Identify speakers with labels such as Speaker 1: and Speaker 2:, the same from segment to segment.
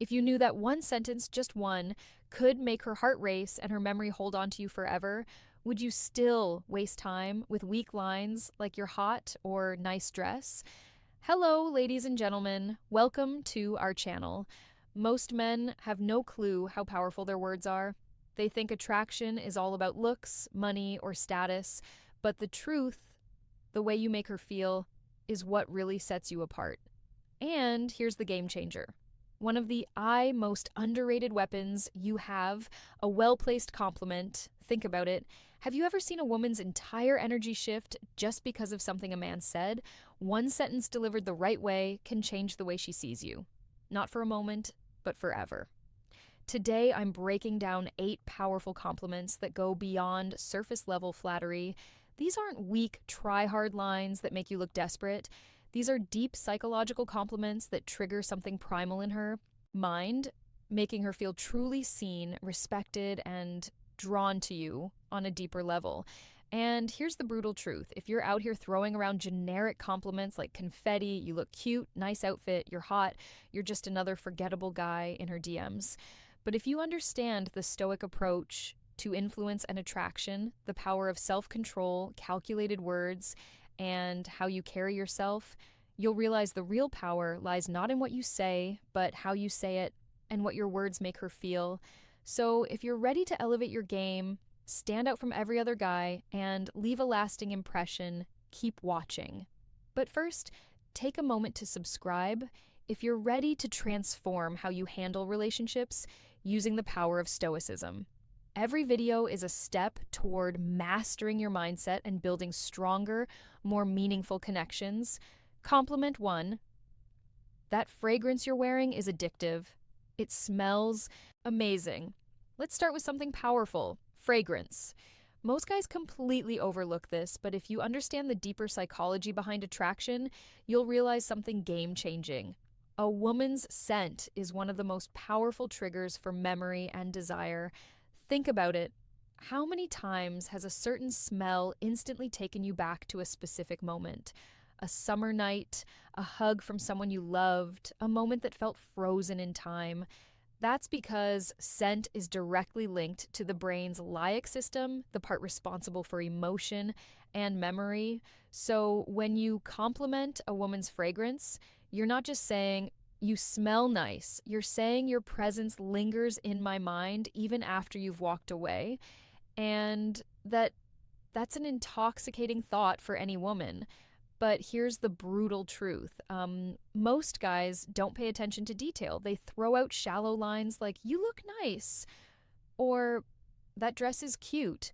Speaker 1: If you knew that one sentence, just one, could make her heart race and her memory hold on to you forever, would you still waste time with weak lines like "you're hot" or "nice dress"? Hello, ladies and gentlemen. Welcome to our channel. Most men have no clue how powerful their words are. They think attraction is all about looks, money, or status, but the truth, the way you make her feel, is what really sets you apart. And here's the game changer. One of the most underrated weapons you have, a well-placed compliment. Think about it. Have you ever seen a woman's entire energy shift just because of something a man said? One sentence delivered the right way can change the way she sees you. Not for a moment, but forever. Today, I'm breaking down 8 powerful compliments that go beyond surface-level flattery. These aren't weak, try-hard lines that make you look desperate. These are deep psychological compliments that trigger something primal in her mind, making her feel truly seen, respected, and drawn to you on a deeper level. And here's the brutal truth. If you're out here throwing around generic compliments like confetti, you look cute, nice outfit, you're hot, you're just another forgettable guy in her DMs. But if you understand the stoic approach to influence and attraction, the power of self-control, calculated words, and how you carry yourself, you'll realize the real power lies not in what you say, but how you say it and what your words make her feel. So if you're ready to elevate your game, stand out from every other guy, and leave a lasting impression, keep watching. But first, take a moment to subscribe if you're ready to transform how you handle relationships using the power of stoicism. Every video is a step toward mastering your mindset and building stronger, more meaningful connections. Compliment 1. That fragrance you're wearing is addictive. It smells amazing. Let's start with something powerful: fragrance. Most guys completely overlook this, but if you understand the deeper psychology behind attraction, you'll realize something game-changing. A woman's scent is one of the most powerful triggers for memory and desire. Think about it. How many times has a certain smell instantly taken you back to a specific moment? A summer night, a hug from someone you loved, a moment that felt frozen in time. That's because scent is directly linked to the brain's limbic system, the part responsible for emotion and memory. So when you compliment a woman's fragrance, you're not just saying, "You smell nice." You're saying, "Your presence lingers in my mind even after you've walked away." And that's an intoxicating thought for any woman. But here's the brutal truth. Most guys don't pay attention to detail. They throw out shallow lines like, "You look nice," or "That dress is cute."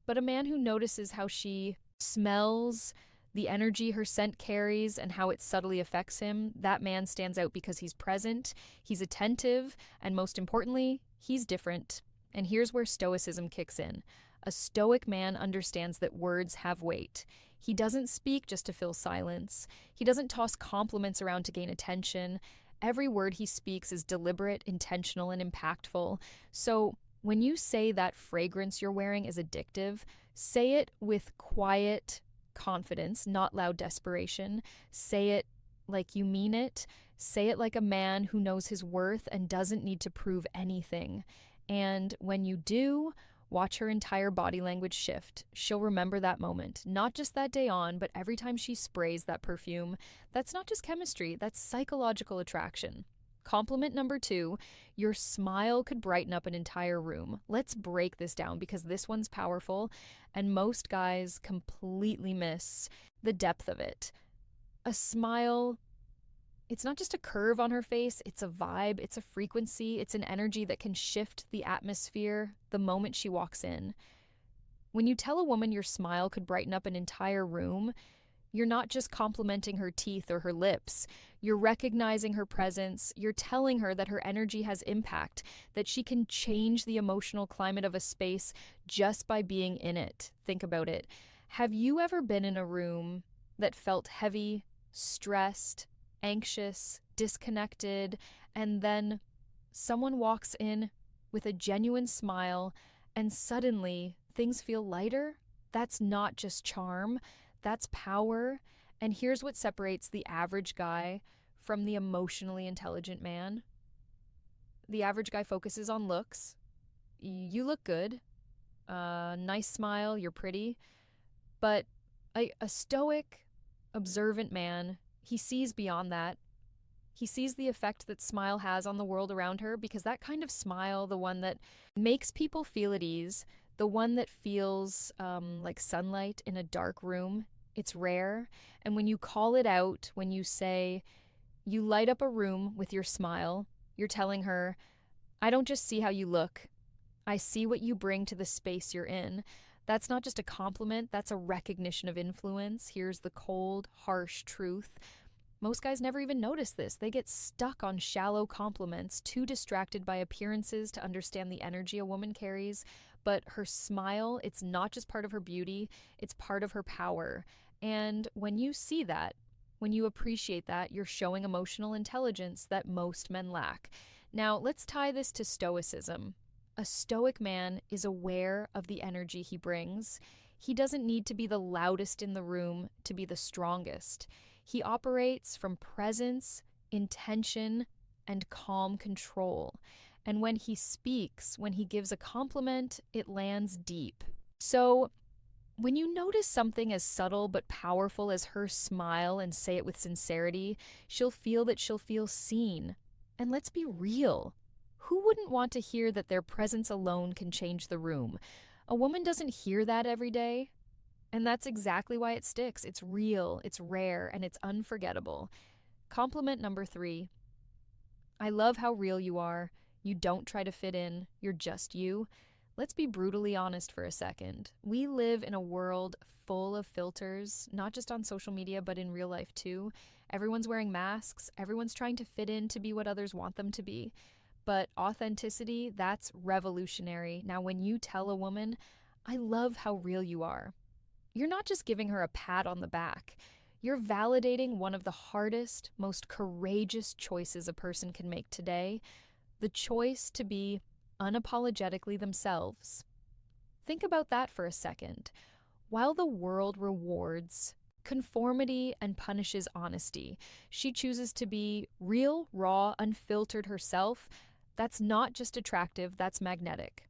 Speaker 1: But a man who notices how she smells, the energy her scent carries, and how it subtly affects him, that man stands out because he's present, he's attentive, and most importantly, he's different. And here's where stoicism kicks in. A stoic man understands that words have weight. He doesn't speak just to fill silence. He doesn't toss compliments around to gain attention. Every word he speaks is deliberate, intentional, and impactful. So when you say that fragrance you're wearing is addictive, say it with quiet confidence, not loud desperation. Say it like you mean it. Say it like a man who knows his worth and doesn't need to prove anything. And when you do, watch her entire body language shift. She'll remember that moment, not just that day on, but every time she sprays that perfume. That's not just chemistry, that's psychological attraction. Compliment number 2, your smile could brighten up an entire room. Let's break this down because this one's powerful, and most guys completely miss the depth of it. A smile, it's not just a curve on her face, it's a vibe, it's a frequency, it's an energy that can shift the atmosphere the moment she walks in. When you tell a woman your smile could brighten up an entire room, you're not just complimenting her teeth or her lips. You're recognizing her presence. You're telling her that her energy has impact, that she can change the emotional climate of a space just by being in it. Think about it. Have you ever been in a room that felt heavy, stressed, anxious, disconnected, and then someone walks in with a genuine smile and suddenly things feel lighter? That's not just charm. That's power. And here's what separates the average guy from the emotionally intelligent man. the average guy focuses on looks. You look good, nice smile, you're pretty. But a stoic, observant man, he sees beyond that. He sees the effect that smile has on the world around her, because that kind of smile, the one that makes people feel at ease, the one that feels like sunlight in a dark room, it's rare. And when you call it out, when you say, you light up a room with your smile, you're telling her, I don't just see how you look, I see what you bring to the space you're in. That's not just a compliment, that's a recognition of influence. Here's the cold, harsh truth. Most guys never even notice this. They get stuck on shallow compliments, too distracted by appearances to understand the energy a woman carries. But her smile, it's not just part of her beauty, it's part of her power. And when you see that, when you appreciate that, you're showing emotional intelligence that most men lack. Now, let's tie this to stoicism. A stoic man is aware of the energy he brings. He doesn't need to be the loudest in the room to be the strongest. He operates from presence, intention, and calm control. And when he speaks, when he gives a compliment, it lands deep. So, when you notice something as subtle but powerful as her smile and say it with sincerity, she'll feel seen. And let's be real. Who wouldn't want to hear that their presence alone can change the room? A woman doesn't hear that every day. And that's exactly why it sticks. It's real, it's rare, and it's unforgettable. Compliment number 3. I love how real you are. You don't try to fit in. You're just you. Let's be brutally honest for a second. We live in a world full of filters, not just on social media, but in real life too. Everyone's wearing masks. Everyone's trying to fit in to be what others want them to be. But authenticity, that's revolutionary. Now, when you tell a woman, I love how real you are, you're not just giving her a pat on the back. You're validating one of the hardest, most courageous choices a person can make today, the choice to be unapologetically themselves. Think about that for a second. While the world rewards conformity and punishes honesty, she chooses to be real, raw, unfiltered herself. That's not just attractive, that's magnetic.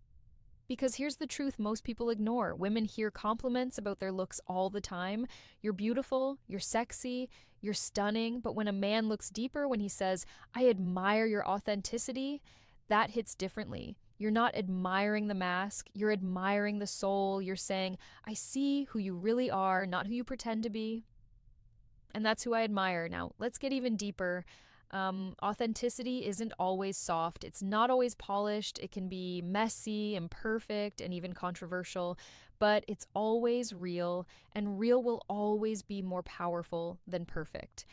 Speaker 1: Because here's the truth most people ignore. Women hear compliments about their looks all the time. You're beautiful, you're sexy, you're stunning. But when a man looks deeper, when he says, I admire your authenticity, that hits differently. You're not admiring the mask, you're admiring the soul. You're saying, I see who you really are, not who you pretend to be. And that's who I admire. Now, let's get even deeper. Authenticity isn't always soft. It's not always polished. It can be messy, imperfect, and even controversial, but it's always real, and real will always be more powerful than perfect.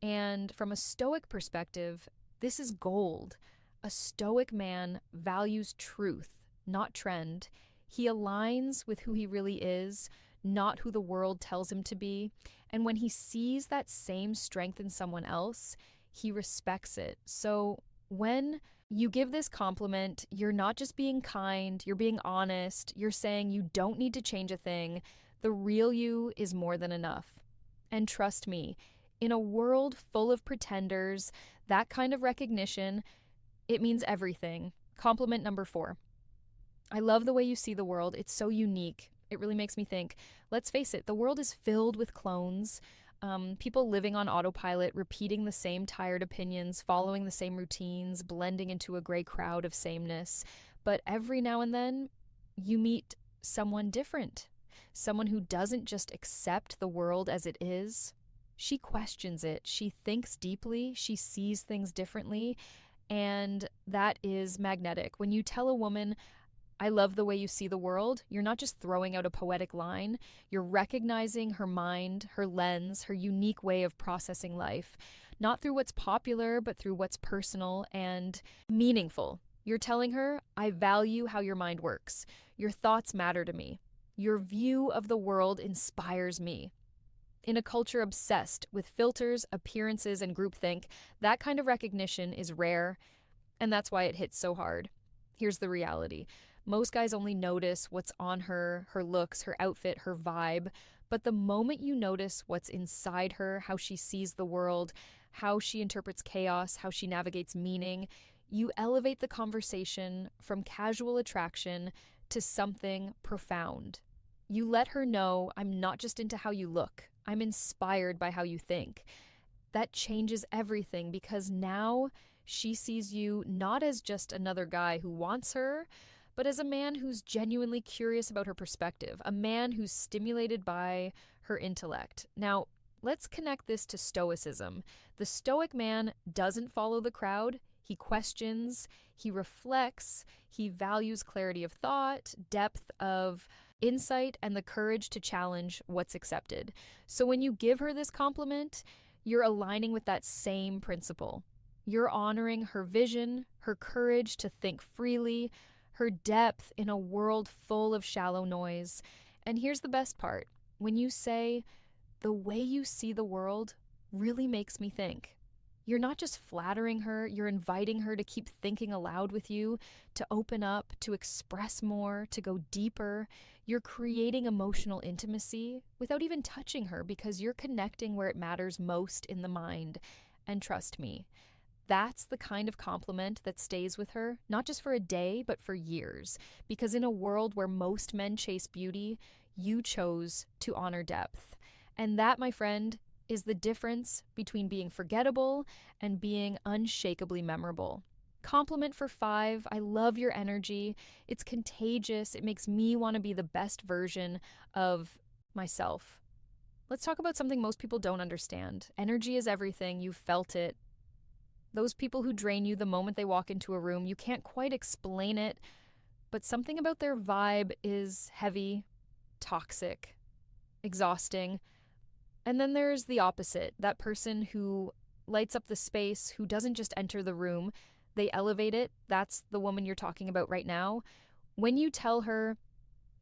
Speaker 1: And from a stoic perspective, this is gold. A stoic man values truth, not trend. He aligns with who he really is, not who the world tells him to be. And when he sees that same strength in someone else, he respects it. So when you give this compliment, you're not just being kind, you're being honest, you're saying you don't need to change a thing. The real you is more than enough. And trust me, in a world full of pretenders, that kind of recognition, it means everything. Compliment number 4. I love the way you see the world. It's so unique. It really makes me think. Let's face it, the world is filled with clones. People living on autopilot, repeating the same tired opinions, following the same routines, blending into a gray crowd of sameness. But every now and then, you meet someone different. Someone who doesn't just accept the world as it is. She questions it. She thinks deeply. She sees things differently. And that is magnetic. When you tell a woman, I love the way you see the world, you're not just throwing out a poetic line, you're recognizing her mind, her lens, her unique way of processing life, not through what's popular, but through what's personal and meaningful. You're telling her, I value how your mind works. Your thoughts matter to me. Your view of the world inspires me. In a culture obsessed with filters, appearances, and groupthink, that kind of recognition is rare, and that's why it hits so hard. Here's the reality. Most guys only notice what's on her, her looks, her outfit, her vibe. But the moment you notice what's inside her, how she sees the world, how she interprets chaos, how she navigates meaning, You elevate the conversation from casual attraction to something profound. You let her know, I'm not just into how you look, I'm inspired by how you think. That changes everything because now she sees you not as just another guy who wants her, but as a man who's genuinely curious about her perspective, a man who's stimulated by her intellect. Now, let's connect this to stoicism. The stoic man doesn't follow the crowd. He questions, he reflects, he values clarity of thought, depth of insight, and the courage to challenge what's accepted. So when you give her this compliment, you're aligning with that same principle. You're honoring her vision, her courage to think freely, her depth in a world full of shallow noise. And here's the best part. When you say, the way you see the world really makes me think. You're not just flattering her, you're inviting her to keep thinking aloud with you, to open up, to express more, to go deeper. You're creating emotional intimacy without even touching her because you're connecting where it matters most in the mind. And trust me, that's the kind of compliment that stays with her, not just for a day, but for years. Because in a world where most men chase beauty, you chose to honor depth. And that, my friend, is the difference between being forgettable and being unshakably memorable. Compliment for 5. I love your energy. It's contagious. It makes me want to be the best version of myself. Let's talk about something most people don't understand. Energy is everything. You've felt it. Those people who drain you the moment they walk into a room, you can't quite explain it, but something about their vibe is heavy, toxic, exhausting. And then there's the opposite, that person who lights up the space, who doesn't just enter the room, they elevate it. That's the woman you're talking about right now. When you tell her,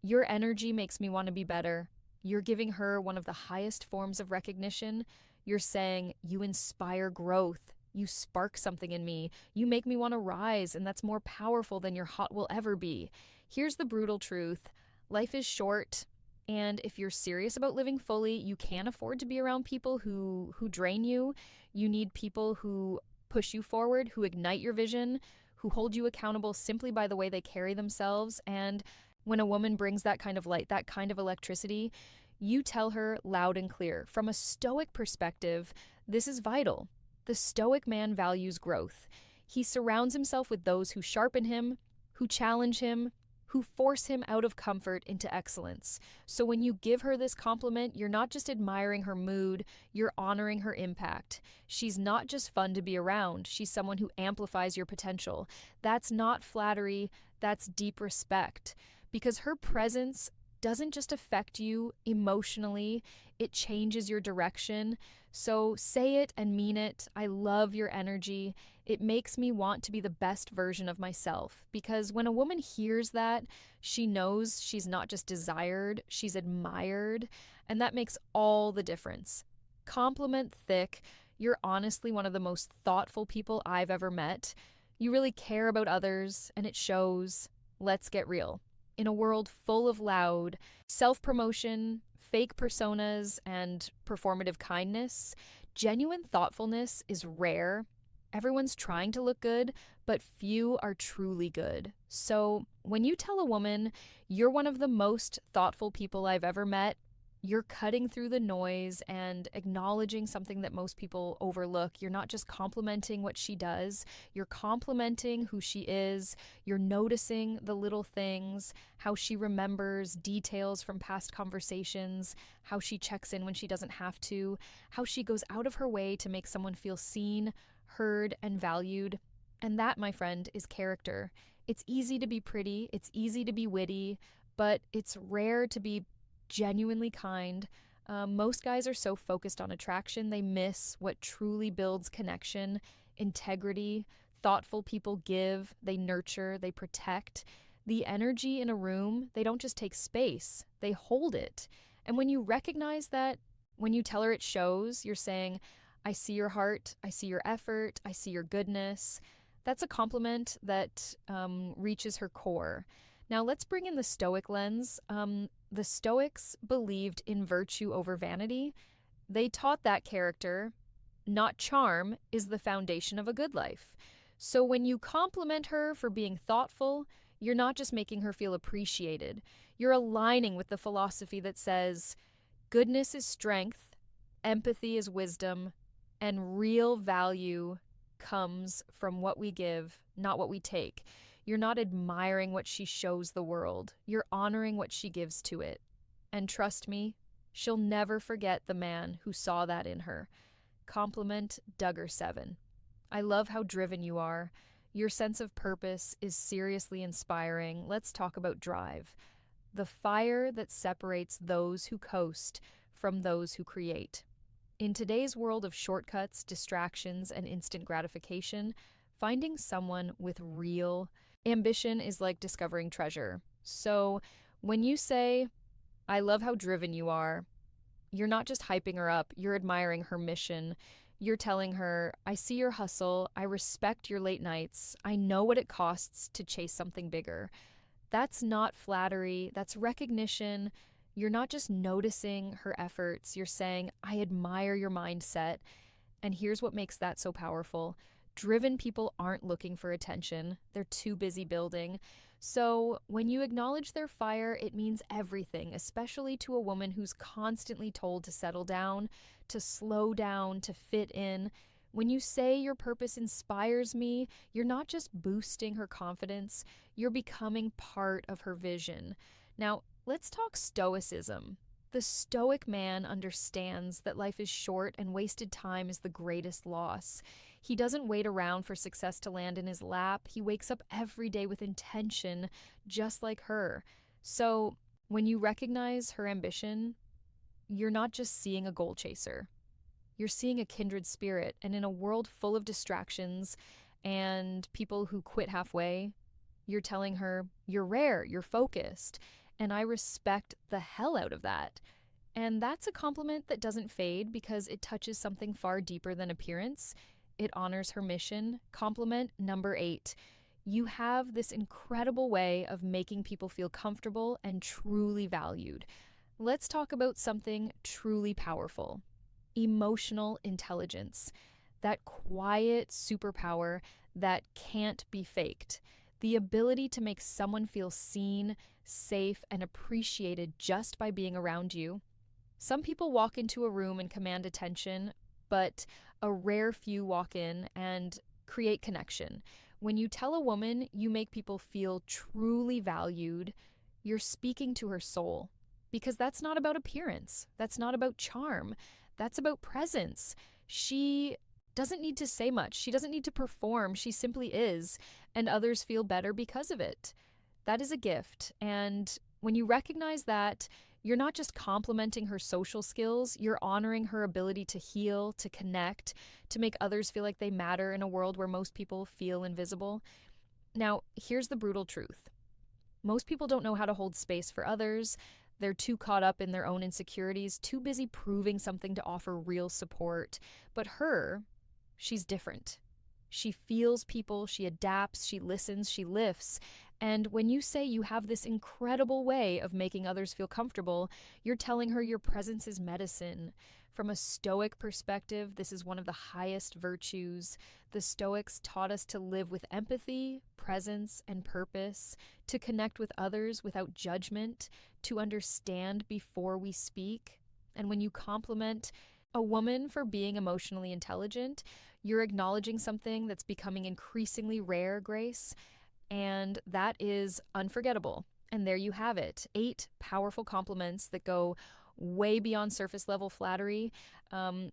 Speaker 1: your energy makes me want to be better, you're giving her one of the highest forms of recognition. You're saying, you inspire growth. You spark something in me. You make me want to rise, and that's more powerful than your hot will ever be. Here's the brutal truth. Life is short. And if you're serious about living fully, you can't afford to be around people who drain you. You need people who push you forward, who ignite your vision, who hold you accountable simply by the way they carry themselves. And when a woman brings that kind of light, that kind of electricity, you tell her loud and clear. From a stoic perspective, this is vital. The stoic man values growth. He surrounds himself with those who sharpen him, who challenge him, who force him out of comfort into excellence. So when you give her this compliment, you're not just admiring her mood, you're honoring her impact. She's not just fun to be around, she's someone who amplifies your potential. That's not flattery, that's deep respect. Because her presence doesn't just affect you emotionally, it changes your direction. So say it and mean it. I love your energy. It makes me want to be the best version of myself. Because when a woman hears that, she knows she's not just desired, she's admired. And that makes all the difference. Compliment thick. You're honestly one of the most thoughtful people I've ever met. You really care about others, and it shows. Let's get real. In a world full of loud self-promotion, fake personas, and performative kindness, genuine thoughtfulness is rare. Everyone's trying to look good, but few are truly good. So when you tell a woman, you're one of the most thoughtful people I've ever met, you're cutting through the noise and acknowledging something that most people overlook. You're not just complimenting what she does, you're complimenting who she is. You're noticing the little things, how she remembers details from past conversations, how she checks in when she doesn't have to, how she goes out of her way to make someone feel seen, heard, and valued. And that, my friend, is character. It's easy to be pretty, it's easy to be witty, but it's rare to be genuinely kind. Most guys are so focused on attraction, they miss what truly builds connection, integrity. Thoughtful people give, they nurture, they protect. The energy in a room, they don't just take space, they hold it. And when you recognize that, when you tell her it shows, you're saying, I see your heart, I see your effort, I see your goodness. That's a compliment that reaches her core. Now let's bring in the Stoic lens. The Stoics believed in virtue over vanity. They taught that character, not charm, is the foundation of a good life. So when you compliment her for being thoughtful, you're not just making her feel appreciated. You're aligning with the philosophy that says goodness is strength, empathy is wisdom, and real value comes from what we give, not what we take. You're not admiring what she shows the world, you're honoring what she gives to it. And trust me, she'll never forget the man who saw that in her. Compliment Duggar7. I love how driven you are. Your sense of purpose is seriously inspiring. Let's talk about drive. The fire that separates those who coast from those who create. In today's world of shortcuts, distractions, and instant gratification, finding someone with real ambition is like discovering treasure. So when you say, I love how driven you are, you're not just hyping her up, you're admiring her mission. You're telling her, I see your hustle, I respect your late nights, I know what it costs to chase something bigger. That's not flattery, that's recognition. You're not just noticing her efforts, you're saying, I admire your mindset. And here's what makes that so powerful. Driven people aren't looking for attention, they're too busy building. So when you acknowledge their fire, it means everything, especially to a woman who's constantly told to settle down, to slow down, to fit in. When you say your purpose inspires me, you're not just boosting her confidence, you're becoming part of her vision. Now, let's talk stoicism. The stoic man understands that life is short and wasted time is the greatest loss. He doesn't wait around for success to land in his lap. He wakes up every day with intention, just like her. So, when you recognize her ambition, you're not just seeing a goal chaser. You're seeing a kindred spirit. And in a world full of distractions and people who quit halfway, you're telling her, you're rare, you're focused. And I respect the hell out of that. And that's a compliment that doesn't fade because it touches something far deeper than appearance. It honors her mission. Compliment number 8. You have this incredible way of making people feel comfortable and truly valued. Let's talk about something truly powerful. Emotional intelligence. That quiet superpower that can't be faked. The ability to make someone feel seen, safe, and appreciated just by being around you. Some people walk into a room and command attention, but a rare few walk in and create connection. When you tell a woman you make people feel truly valued, you're speaking to her soul. Because that's not about appearance. That's not about charm. That's about presence. She doesn't need to say much. She doesn't need to perform. She simply is, and others feel better because of it. That is a gift. And when you recognize that, you're not just complimenting her social skills, you're honoring her ability to heal, to connect, to make others feel like they matter in a world where most people feel invisible. Now, here's the brutal truth. Most people don't know how to hold space for others. They're too caught up in their own insecurities, too busy proving something to offer real support. But her, she's different. She feels people, she adapts, she listens, she lifts. And when you say you have this incredible way of making others feel comfortable, you're telling her your presence is medicine. From a Stoic perspective, this is one of the highest virtues. The Stoics taught us to live with empathy, presence, and purpose, to connect with others without judgment, to understand before we speak. And when you compliment a woman for being emotionally intelligent, you're acknowledging something that's becoming increasingly rare, Grace, and that is unforgettable. And there you have it, 8 powerful compliments that go way beyond surface level flattery.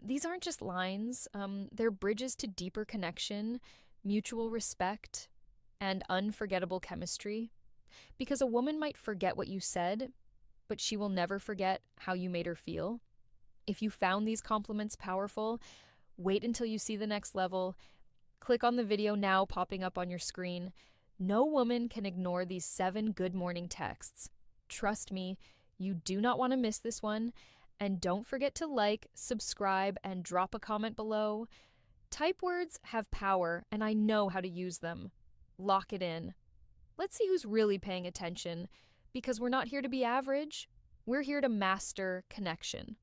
Speaker 1: These aren't just lines, they're bridges to deeper connection, mutual respect, and unforgettable chemistry. Because a woman might forget what you said, but she will never forget how you made her feel. If you found these compliments powerful, wait until you see the next level. Click on the video now popping up on your screen. No woman can ignore these 7 good morning texts. Trust me, you do not want to miss this one. And don't forget to like, subscribe, and drop a comment below. Type words have power, and I know how to use them. Lock it in. Let's see who's really paying attention, because we're not here to be average. We're here to master connection.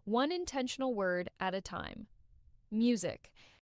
Speaker 1: One intentional word at a time. Music.